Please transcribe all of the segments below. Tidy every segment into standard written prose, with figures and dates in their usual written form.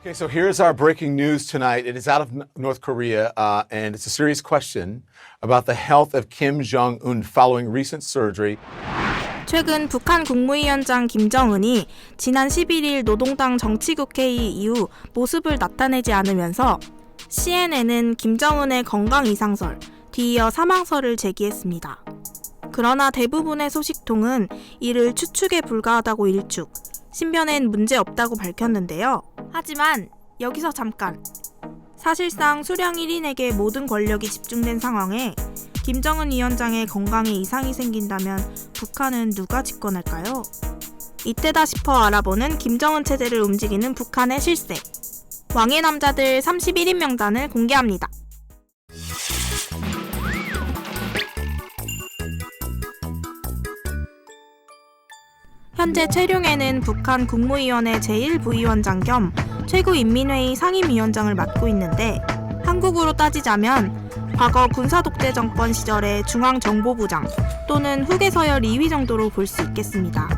Okay, so here's our breaking news tonight. It is out of North Korea, and it's a serious question about the health of Kim Jong-un following recent surgery. 최근 북한 국무위원장 김정은이 지난 11일 노동당 정치국회의 이후 모습을 나타내지 않으면서 CNN은 김정은의 건강 이상설, 뒤이어 사망설을 제기했습니다. 그러나 대부분의 소식통은 이를 추측에 불과하다고 일축, 신변엔 문제없다고 밝혔는데요. 하지만 여기서 잠깐! 사실상 수령 1인에게 모든 권력이 집중된 상황에 김정은 위원장의 건강에 이상이 생긴다면 북한은 누가 집권할까요? 이때다 싶어 알아보는 김정은 체제를 움직이는 북한의 실세. 왕의 남자들 31인 명단을 공개합니다. 현재 최룡해는 북한 국무위원회 제1부위원장 겸 최고인민회의 상임위원장을 맡고 있는데 한국으로 따지자면 과거 군사독재 정권 시절의 중앙정보부장 또는 후계 서열 2위 정도로 볼 수 있겠습니다.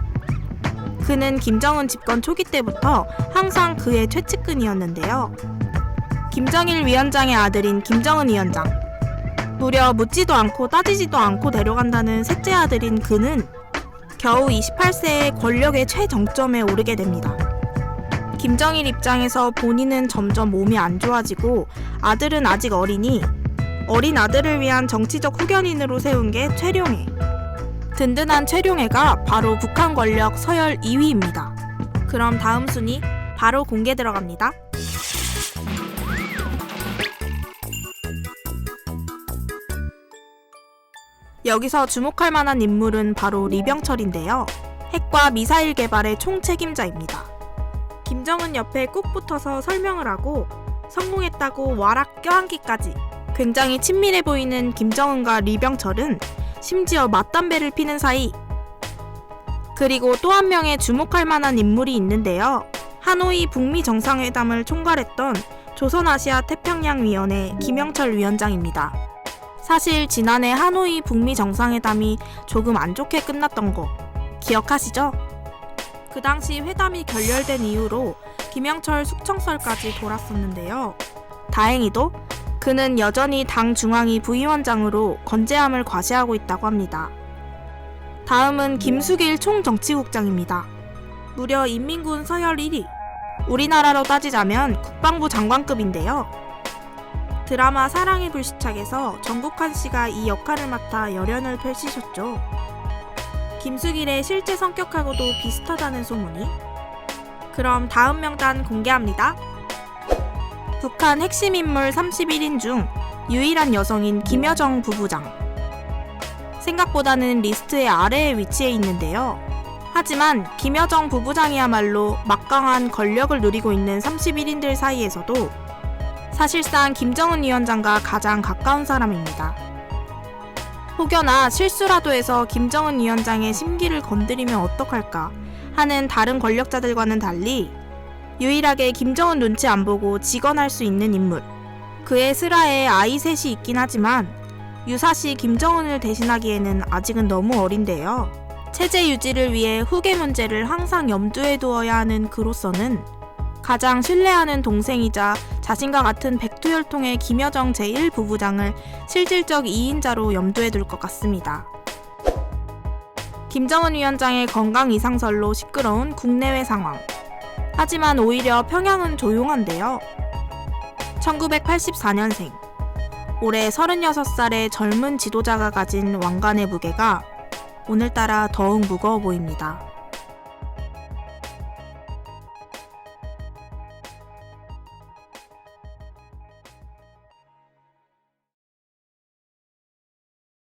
그는 김정은 집권 초기 때부터 항상 그의 최측근이었는데요. 김정일 위원장의 아들인 김정은 위원장. 무려 묻지도 않고 따지지도 않고 데려간다는 셋째 아들인 그는 겨우 28세에 권력의 최정점에 오르게 됩니다. 김정일 입장에서 본인은 점점 몸이 안 좋아지고 아들은 아직 어린 아들을 위한 정치적 후견인으로 세운 게 최룡해. 든든한 최룡해가 바로 북한 권력 서열 2위입니다. 그럼 다음 순위 바로 공개 들어갑니다. 여기서 주목할 만한 인물은 바로 리병철인데요. 핵과 미사일 개발의 총책임자입니다. 김정은 옆에 꼭 붙어서 설명을 하고 성공했다고 와락 껴안기까지. 굉장히 친밀해 보이는 김정은과 리병철은 심지어 맞담배를 피는 사이. 그리고 또 한 명의 주목할 만한 인물이 있는데요. 하노이 북미 정상회담을 총괄했던 조선아시아태평양위원회 김영철 위원장입니다. 사실 지난해 하노이 북미 정상회담이 조금 안 좋게 끝났던 거 기억하시죠? 그 당시 회담이 결렬된 이후로 김영철 숙청설까지 돌았었는데요. 다행히도 그는 여전히 당 중앙위 부위원장으로 건재함을 과시하고 있다고 합니다. 다음은 김수길 총정치국장입니다. 무려 인민군 서열 1위. 우리나라로 따지자면 국방부 장관급인데요. 드라마 사랑의 불시착에서 정국환 씨가 이 역할을 맡아 열연을 펼치셨죠. 김수길의 실제 성격하고도 비슷하다는 소문이. 그럼 다음 명단 공개합니다. 북한 핵심 인물 31인 중 유일한 여성인 김여정 부부장. 생각보다는 리스트의 아래에 위치해 있는데요. 하지만 김여정 부부장이야말로 막강한 권력을 누리고 있는 31인들 사이에서도 사실상 김정은 위원장과 가장 가까운 사람입니다. 혹여나 실수라도 해서 김정은 위원장의 심기를 건드리면 어떡할까 하는 다른 권력자들과는 달리 유일하게 김정은 눈치 안 보고 직언할 수 있는 인물. 그의 슬하에 아이 셋이 있긴 하지만 유사시 김정은을 대신하기에는 아직은 너무 어린데요. 체제 유지를 위해 후계 문제를 항상 염두에 두어야 하는 그로서는 가장 신뢰하는 동생이자 자신과 같은 백두혈통의 김여정 제1부부장을 실질적 2인자로 염두에 둘 것 같습니다. 김정은 위원장의 건강 이상설로 시끄러운 국내외 상황. 하지만 오히려 평양은 조용한데요. 1984년생. 올해 36살의 젊은 지도자가 가진 왕관의 무게가 오늘따라 더욱 무거워 보입니다.